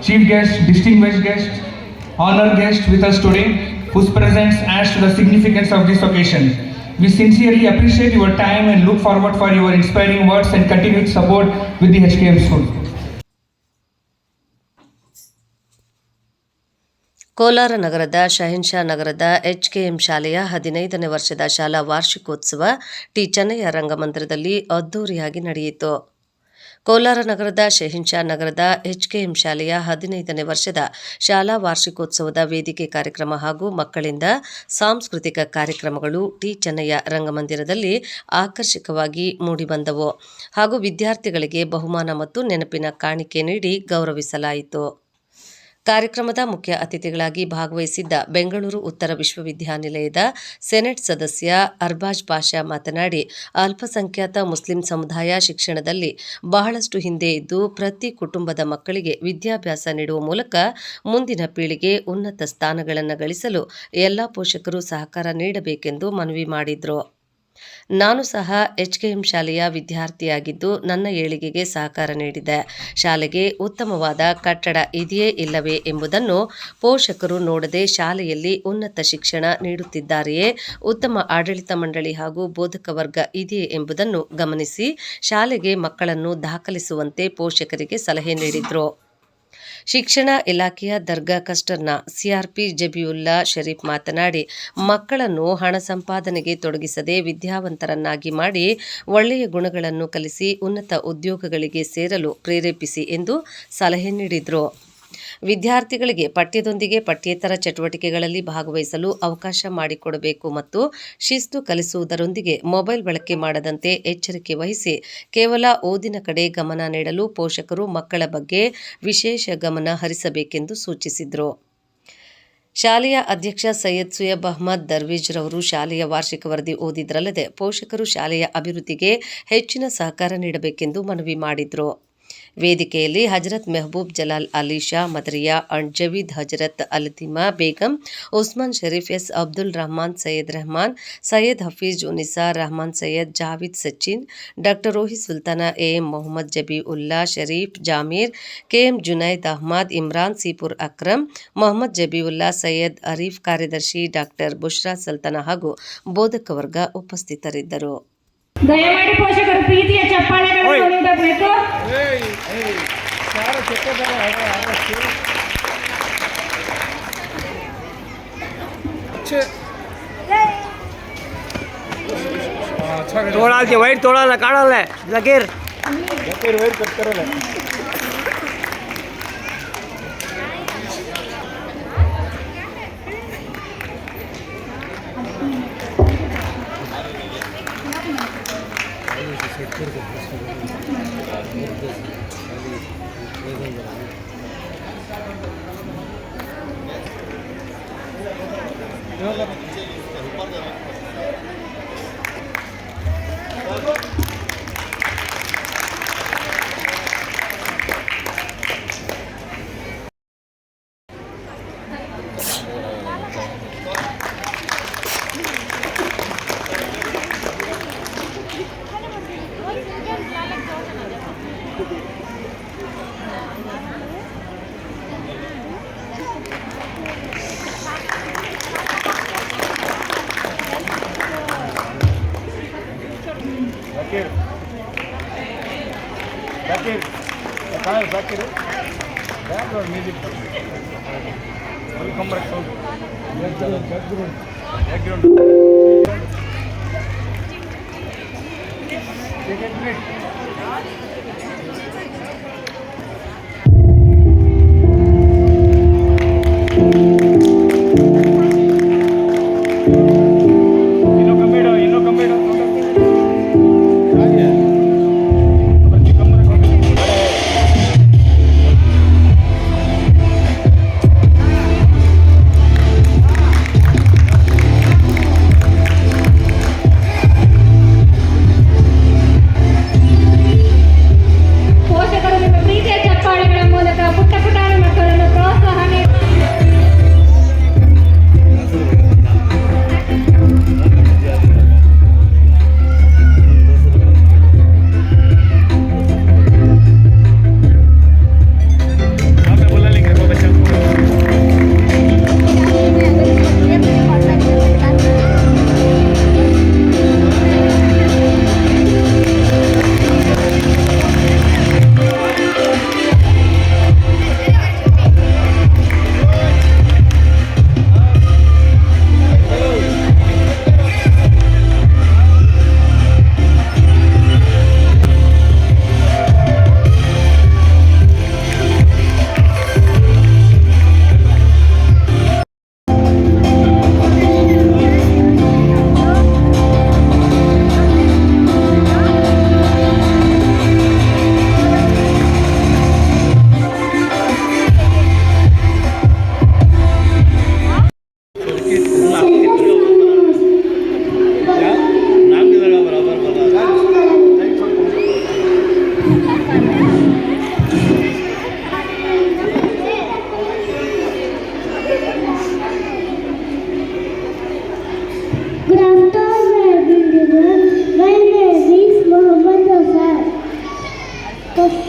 chief guest, distinguished guest, honored guest with us today, whose presence adds to the significance of this occasion. We sincerely appreciate your time and look forward for your inspiring words and continued support with the HKM School. Kolar ನಗರದ ಶಹನ್ಶಾ ನಗರದ HKM ಶಾಲೆಯ 15ನೇ ವರ್ಷದ ಶಾಲಾ ವಾರ್ಷಿಕೋತ್ಸವ T Chennaiah ರಂಗಮಂದಿರದಲ್ಲಿ ಅದ್ದೂರಿಯಾಗಿ ನಡೆಯಿತು. ಕೋಲಾರ ನಗರದ ಶಹನ್ಶಾ ನಗರದ HKM ಶಾಲೆಯ 15ನೇ ವರ್ಷದ ಶಾಲಾ ವಾರ್ಷಿಕೋತ್ಸವದ ವೇದಿಕೆ ಕಾರ್ಯಕ್ರಮ ಹಾಗೂ ಮಕ್ಕಳಿಂದ ಸಾಂಸ್ಕೃತಿಕ ಕಾರ್ಯಕ್ರಮಗಳು ಟಿ ಚೆನ್ನಯ್ಯ ರಂಗಮಂದಿರದಲ್ಲಿ ಆಕರ್ಷಕವಾಗಿ ಮೂಡಿಬಂದವು ಹಾಗೂ ವಿದ್ಯಾರ್ಥಿಗಳಿಗೆ ಬಹುಮಾನ ಮತ್ತು ನೆನಪಿನ ಕಾಣಿಕೆ ನೀಡಿ ಗೌರವಿಸಲಾಯಿತು. ಕಾರ್ಯಕ್ರಮದ ಮುಖ್ಯ ಅತಿಥಿಗಳಾಗಿ ಭಾಗವಹಿಸಿದ್ದ ಬೆಂಗಳೂರು ಉತ್ತರ ವಿಶ್ವವಿದ್ಯಾನಿಲಯದ ಸೆನೆಟ್ ಸದಸ್ಯ ಅರ್ಬಾಜ್ ಪಾಷಾ ಮಾತನಾಡಿ, ಅಲ್ಪಸಂಖ್ಯಾತ ಮುಸ್ಲಿಂ ಸಮುದಾಯ ಶಿಕ್ಷಣದಲ್ಲಿ ಬಹಳಷ್ಟು ಹಿಂದೆ ಇದ್ದು ಪ್ರತಿ ಕುಟುಂಬದ ಮಕ್ಕಳಿಗೆ ವಿದ್ಯಾಭ್ಯಾಸ ನೀಡುವ ಮೂಲಕ ಮುಂದಿನ ಪೀಳಿಗೆ ಉನ್ನತ ಸ್ಥಾನಗಳನ್ನು ಗಳಿಸಲು ಎಲ್ಲ ಪೋಷಕರು ಸಹಕಾರ ನೀಡಬೇಕೆಂದು ಮನವಿ ಮಾಡಿದರು. ನಾನು ಸಹ HKM ಶಾಲೆಯ ವಿದ್ಯಾರ್ಥಿಯಾಗಿದ್ದು ನನ್ನ ಏಳಿಗೆಗೆ ಸಹಕಾರ ನೀಡಿದೆ. ಶಾಲೆಗೆ ಉತ್ತಮವಾದ ಕಟ್ಟಡ ಇದೆಯೇ ಇಲ್ಲವೇ ಎಂಬುದನ್ನು ಪೋಷಕರು ನೋಡದೆ ಶಾಲೆಯಲ್ಲಿ ಉನ್ನತ ಶಿಕ್ಷಣ ನೀಡುತ್ತಿದ್ದಾರೆಯೇ, ಉತ್ತಮ ಆಡಳಿತ ಮಂಡಳಿ ಹಾಗೂ ಬೋಧಕ ವರ್ಗ ಇದೆಯೇ ಎಂಬುದನ್ನು ಗಮನಿಸಿ ಶಾಲೆಗೆ ಮಕ್ಕಳನ್ನು ದಾಖಲಿಸುವಂತೆ ಪೋಷಕರಿಗೆ ಸಲಹೆ ನೀಡಿದರು. ಶಿಕ್ಷಣ ಇಲಾಖೆಯ ದರ್ಗಾ ಕಸ್ಟರ್ನ CRP ಜಬೀವುಲ್ಲಾ ಶರೀಫ್ ಮಾತನಾಡಿ, ಮಕ್ಕಳನ್ನು ಹಣ ಸಂಪಾದನೆಗೆ ತೊಡಗಿಸದೆ ವಿದ್ಯಾವಂತರನ್ನಾಗಿ ಮಾಡಿ ಒಳ್ಳೆಯ ಗುಣಗಳನ್ನು ಕಲಿಸಿ ಉನ್ನತ ಉದ್ಯೋಗಗಳಿಗೆ ಸೇರಲು ಪ್ರೇರೇಪಿಸಿ ಎಂದು ಸಲಹೆ ನೀಡಿದರು. ವಿದ್ಯಾರ್ಥಿಗಳಿಗೆ ಪಠ್ಯದೊಂದಿಗೆ ಪಠ್ಯೇತರ ಚಟುವಟಿಕೆಗಳಲ್ಲಿ ಭಾಗವಹಿಸಲು ಅವಕಾಶ ಮಾಡಿಕೊಡಬೇಕು ಮತ್ತು ಶಿಸ್ತು ಕಲಿಸುವುದರೊಂದಿಗೆ ಮೊಬೈಲ್ ಬಳಕೆ ಮಾಡದಂತೆ ಎಚ್ಚರಿಕೆ ವಹಿಸಿ ಕೇವಲ ಓದಿನ ಕಡೆ ಗಮನ ನೀಡಲು ಪೋಷಕರು ಮಕ್ಕಳ ಬಗ್ಗೆ ವಿಶೇಷ ಗಮನ ಹರಿಸಬೇಕೆಂದು ಸೂಚಿಸಿದರು. ಶಾಲೆಯ ಅಧ್ಯಕ್ಷ ಸೈಯದ್ ಸುಯಬ್ ಅಹ್ಮದ್ ದರ್ವೇಜ್ರವರು ಶಾಲೆಯ ವಾರ್ಷಿಕ ವರದಿ ಓದಿದ್ರಲ್ಲದೆ ಪೋಷಕರು ಶಾಲೆಯ ಅಭಿವೃದ್ಧಿಗೆ ಹೆಚ್ಚಿನ ಸಹಕಾರ ನೀಡಬೇಕೆಂದು ಮನವಿ ಮಾಡಿದರು. ವೇದಿಕೆಯಲ್ಲಿ Hazrat Mehboob Jalal Ali Shah Madariya and Javeed Hazrat Altima Begum, Usman Sharif S Abdul Rahman, Syed Rehman, Syed Hafeez Unisa Rahman, Syed Javid Sachin, doctor Rohi Sultana, AM Mohammed Zabi Ulla Sharif, Jameer, KM Junaid Ahmed, Imran Seepur Akram, Mohammed Zabi Ulla, Syed Arif, ಕಾರ್ಯದರ್ಶಿ ಡಾಕ್ಟರ್ ಬುಷ್ರಾ ಸುಲ್ತಾನ ಹಾಗೂ ಬೋಧಕ ವರ್ಗ ಉಪಸ್ಥಿತರಿದ್ದರು. ದಯಮಾಡಿ ಪೋಷಕರು ಪ್ರೀತಿಯ ಚಪ್ಪಾಳೆಗಳನ್ನು ನೀಡಬೇಕು. तोड़ा वाइट तोड़ा काढ़ा लकीर वाइट कट करो Zakir, background music. Welcome back sound. Background. Take a minute.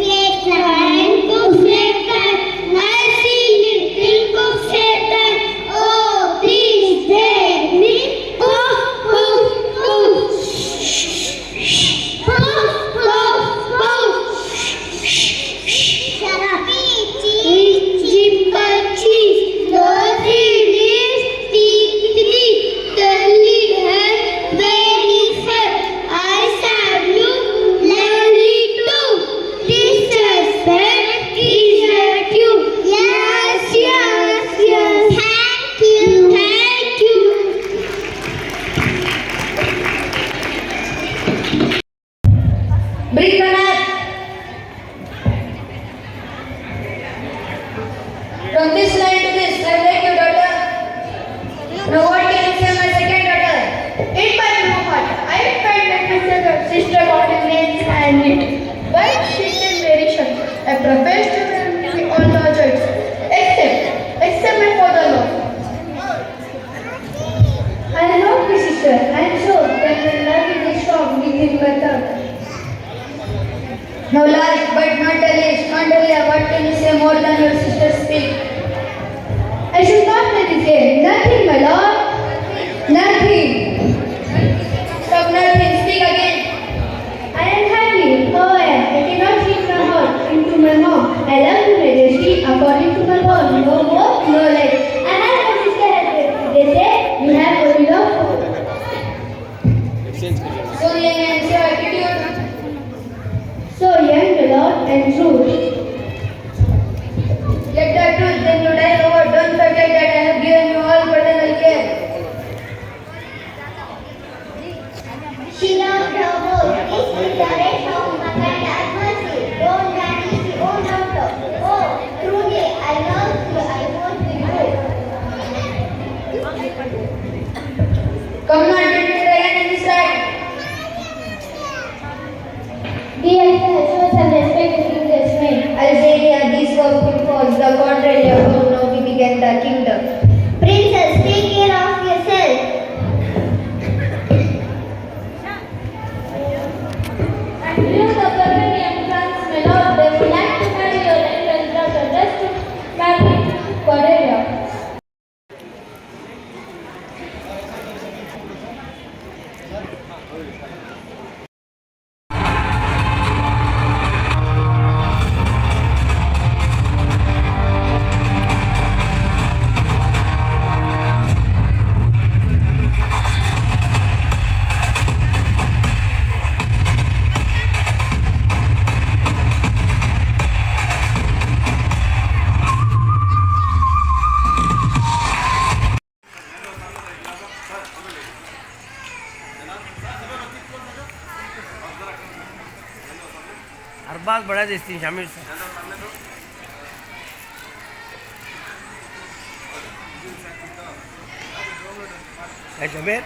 Trying to Satan, I see little book Satan. Oh, please take me. Oh, oh, oh. Oh, oh, oh. Sharabi cheese, chimpa cheese, rosy leaves, teeth, curly hair, very fair. I have you lovely too. Disrespect is at you. Yes, yes, yes. Thank you, thank you. Bring the mat. From this line to this, I like your daughter. Now what can you say my second daughter? In my blue heart, I felt that my sister got a names and it. But she is very shy. I professed to her all the judges, except my father-in-law. I love my sister. I am sure that my love is strong within my thought. Now last but not the least, Andrea, what can you say more than your sister speak? I should not really say nothing, my lord. Nothing. Stop nothing, speak again. I am happy, however, I cannot keep my heart into my mom. I love you, Majesty, according to my bond. No more, no less. I have no sister as well. They say you have only love for her. So young and so attitude. So young, my lord, and true. Get the truth, then you die over. Don't forget that I have given you all paternal care. She loved her both. This is the rest of my kind and mercy. Don't granny she own daughter. Oh, truly, I love you. I want you. Come on, get me the hand in this side. Dear sir, show some respect to this man. Algeria, these were pitfalls. The contrary above now we began the kingdom. Princess, take care of yourself. And you, the Burgundian France, my lord, they would like to marry your eldest daughter just to marry Cordelia. Arbaaz बड़ा देती शामिल से शबीर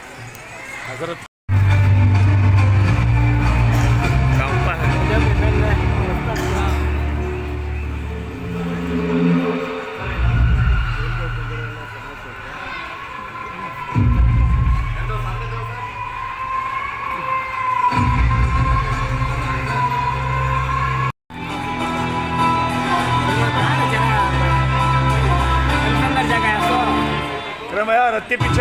रत्ती पीछे